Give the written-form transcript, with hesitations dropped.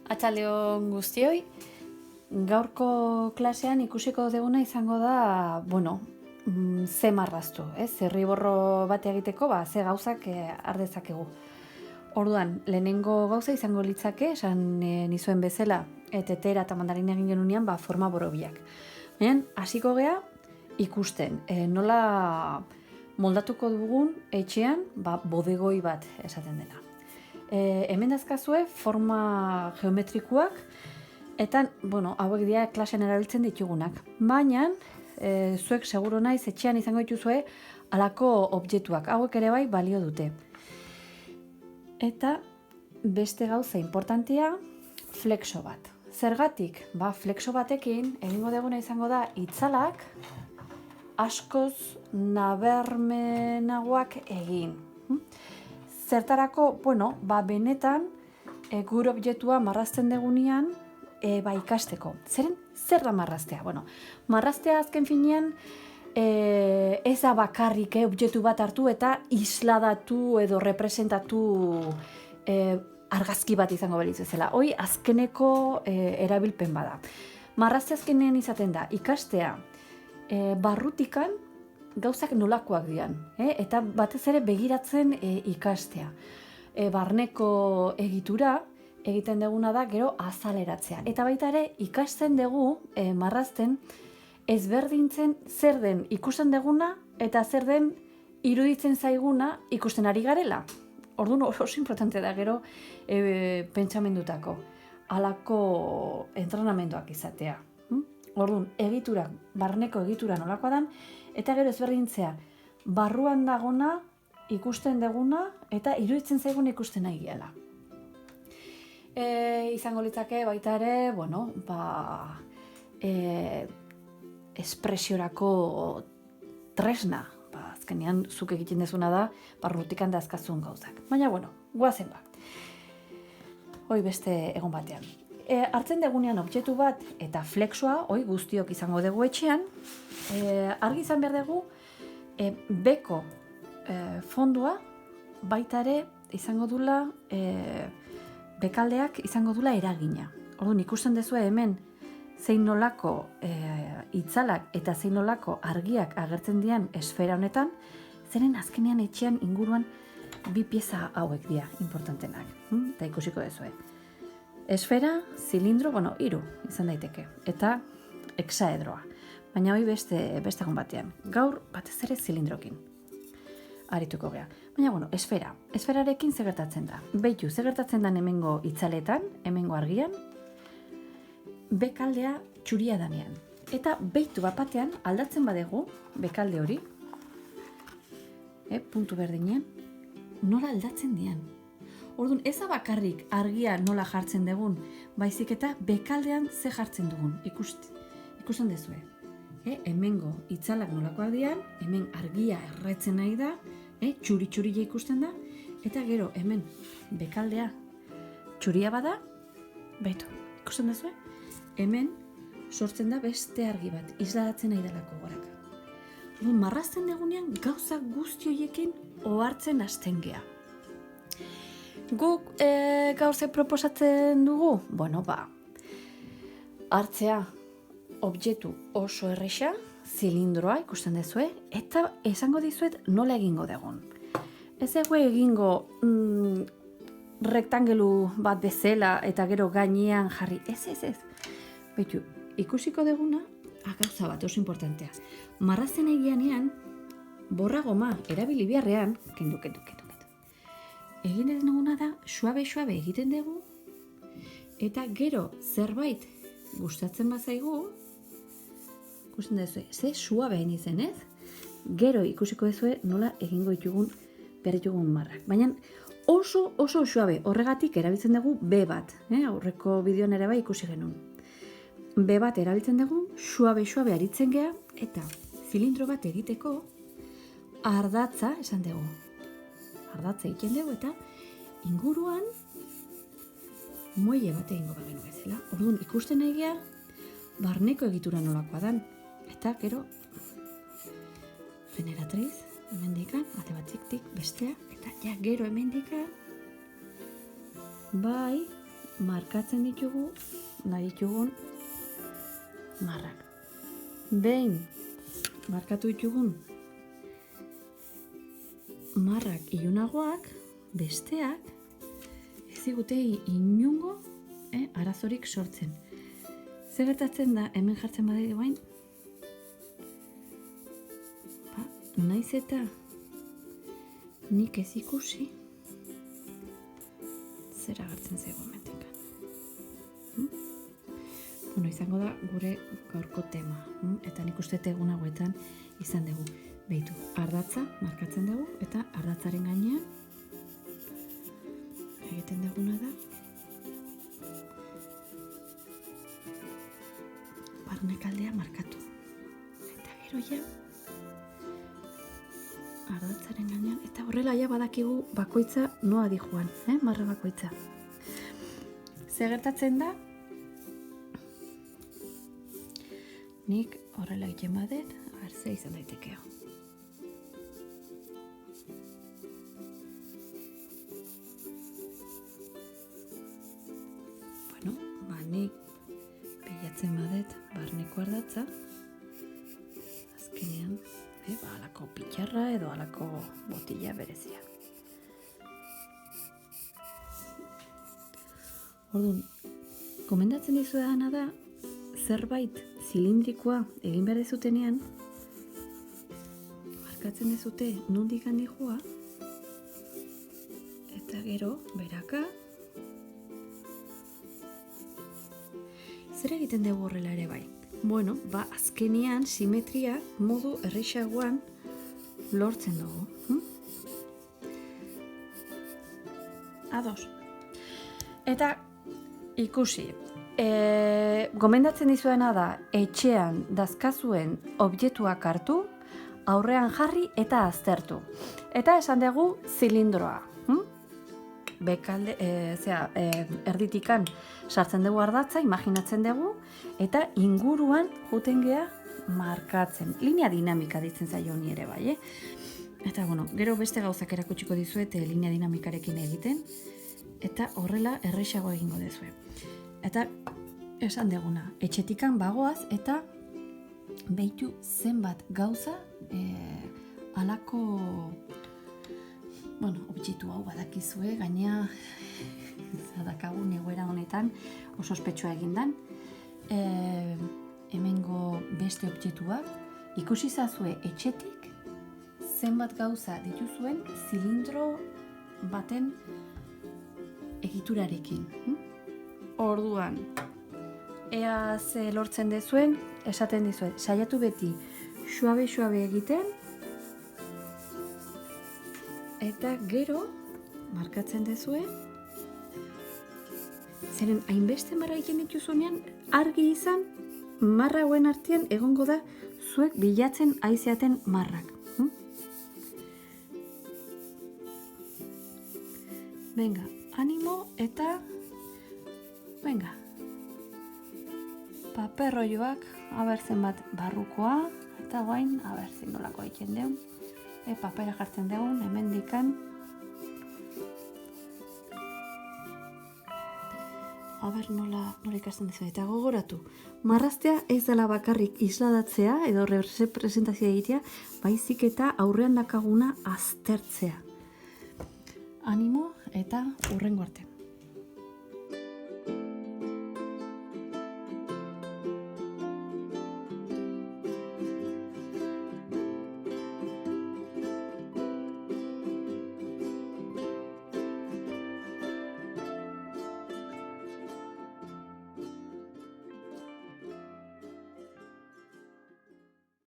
Atxaldeon guztioi, gaurko klasean ikusiko duguna izango da, ze marraztu, zirriborro bat egiteko, ze gauzak har dezakegu. Orduan, lehenengo gauza izango litzake, esan nizuen bezala, etetera eta mandarin egin genunean, forma borobiak. Baina, hasiko gea ikusten, nola moldatuko dugun etxean, bodegoi bat esaten dena. Hemen dazkazue forma geometrikuak, eta, hauek dira klasean erabiltzen ditugunak. Baina, zuek seguro naiz etxean izango dituzue halako objektuak. Hauek ere bai balio dute. Eta beste gauza importantea, flexo bat. Zergatik? Flexo batekin egingo duguna izango da itzalak askoz nabarmenagoak egin. Zertarako, benetan gure objektua marrazten degunean ikasteko. Zer da marraztea? Marraztea azken finean ez da bakarrik objektu bat hartu eta isladatu edo representatu argazki bat izango balitz bezala. Hoi azkeneko erabilpen bada. Marraztea azkenean izaten da ikastea barrutikan gauzak nolakoak dian, eta batez ere begiratzen ikastea. Barneko egitura egiten deguna da gero azaleratzea. Eta baita ere ikasten dugu marrazten ezberdintzen zer den ikusten deguna eta zer den iruditzen zaiguna ikusten ari garela. Orduan oso importante da gero pentsamendutako halako entrenamenduak izatea. Orduan, egitura, barneko egitura nolakoa dan, eta gero ezberdintzea, barruan dagona, ikusten deguna, eta iruditzen zaigun ikusten nahi gehala. Izango litzake baita ere, espresiorako tresna. Azkenean, zuk egiten dezuna da, barrutikan dazkazun gauzak. Baina, guazen ba. Hoi beste egon batean. Hartzen degunean objektu bat eta flexoa, guztiok izango dugu etxean, argi izan behar dugu, beko fondua baita ere izango dula, bekaldeak izango dula eragina. Orduan, ikusten dezue hemen zein nolako itzalak eta zein nolako argiak agertzen dian esfera honetan, zeren azkenean etxean inguruan bi pieza hauek dira importantenak. Eta ikusiko dezue. Esfera, zilindro, 3 izan daiteke, eta hexaedroa. Baina hoi beste egon batean. Gaur batez ere zilindrokin arituko gea. Baina, esfera. Esferarekin zer gertatzen da. Beitu, zer gertatzen da hemengo itzaletan, hemengo argian, bekaldea txuria danean. Eta beitu bat batean aldatzen badegu, bekalde hori, puntu berdinean, nola aldatzen dian. Orduan, ez da bakarrik argia nola jartzen dugun, baizik eta bekaldean ze jartzen dugun, ikusten dezue. Hemengo itzalak nolakoak dian, hemen argia erretzen nahi da, txuri-txuria ikusten da, eta gero hemen bekaldea txuria bada, behitu, ikusten dezue, hemen sortzen da beste argi bat, isladatzen nahi delako goraka. Orduan, marrazten dugunean gauza guzti horiekin ohartzen hasten gea. Guk gaur ze proposatzen dugu? Hartzea objektu oso erresa, zilindroa ikusten dezue, eta esango dizuet nola egingo dugun. Ez dugu egingo rektangelu bat bezala eta gero gainean jarri. Ez. Beitu, ikusiko duguna, gauza bat oso importantea. Marrazten egianean, borra goma erabili beharrean, kendu. Egin ez duguna da, suabe egiten dugu, eta gero zerbait gustatzen bazaigu, ikusten dezue, ze suabe egin izen ez, gero ikusiko dezue nola egingo ditugun marrak. Baina oso suabe, horregatik erabiltzen dugu B bat, aurreko bideoan ere bai ikusi genuen. B bat erabiltzen dugu, suabe aritzen gea, eta zilindro bat egiteko ardatza esan dugu. Ardatza egiten dugu eta inguruan muelle bat egingo bagenu bezala. Orduan ikusten nahi gea barneko egitura nolakoa dan. Eta gero generatriz, hemendikan, ate bat tik bestea, eta gero hemendikan bai markatzen ditugu nahi ditugun marrak. Behin markatu ditugun marrak ilunagoak, besteak ez digute inungo arazorik sortzen. Zer gertatzen da, hemen jartzen badira guain, naiz eta nik ez ikusi zer agertzen zego hemendik. Bueno, izango da gure gaurko tema. Eta nik uste egun hauetan izan dugu. Beitu, ardatza markatzen dugu eta ardatzaren gainean egiten duguna da barnekaldea markatu. Eta gero ja ardatzaren gainean, eta horrela ja badakigu bakoitza noa di joan, marra bakoitza. Zer gertatzen da? Nik horrela egiten badet, ze izan daitekeo. Bueno, nik bilatzen badet barneko ardatza, azkenean, alako pitxarra edo alako botila berezia. Orduan, komendatzen dizuedana da, zerbait zilindrikoa egin behar dezutenean, markatzen dezute nondik handi joa, eta gero, beraka, zer egiten dugu horrela ere bai? Bueno, azkenean simetria modu errexagoan lortzen dugu. Ados. Eta ikusi, gomendatzen dizuena da etxean dazkazuen objektuak hartu, aurrean jarri eta aztertu. Eta esan dugu zilindroa. Erditikan sartzen dugu ardatza, imaginatzen dugu, eta inguruan juten gea markatzen. Linea dinamika ditzen zaio honi ere bai, Eta, gero beste gauzak erakutsiko dizuet linea dinamikarekin egiten, eta horrela errexago egingo dezue. Eta, esan duguna, etxetikan bagoaz, eta behitu zenbat gauza alako objektu hau badakizue, gainea zadakagun egoera honetan oso ospetsua egindan. Hemengo beste objektuak ikusi zazue etxetik zenbat gauza dituzuen zilindro baten egiturarekin. Orduan, ea ze lortzen dezuen, esaten dizuet, saiatu beti suabe egiten, eta gero markatzen dezue, zeren hainbeste marra egiten dituzunean, argi izan, marra hauen artean egongo da zuek bilatzen aizeaten marrak. Venga, animo eta paperroioak, abertzen bat barrukoa, eta guain, abertzen nolako egiten deun. Papera jartzen dugun, hemendikan. Nola ikasten dizu. Eta gogoratu, marraztea ez dela bakarrik isladatzea edo representazioa egitea, baizik eta aurrean dakaguna aztertzea. Animo eta hurrengo arte.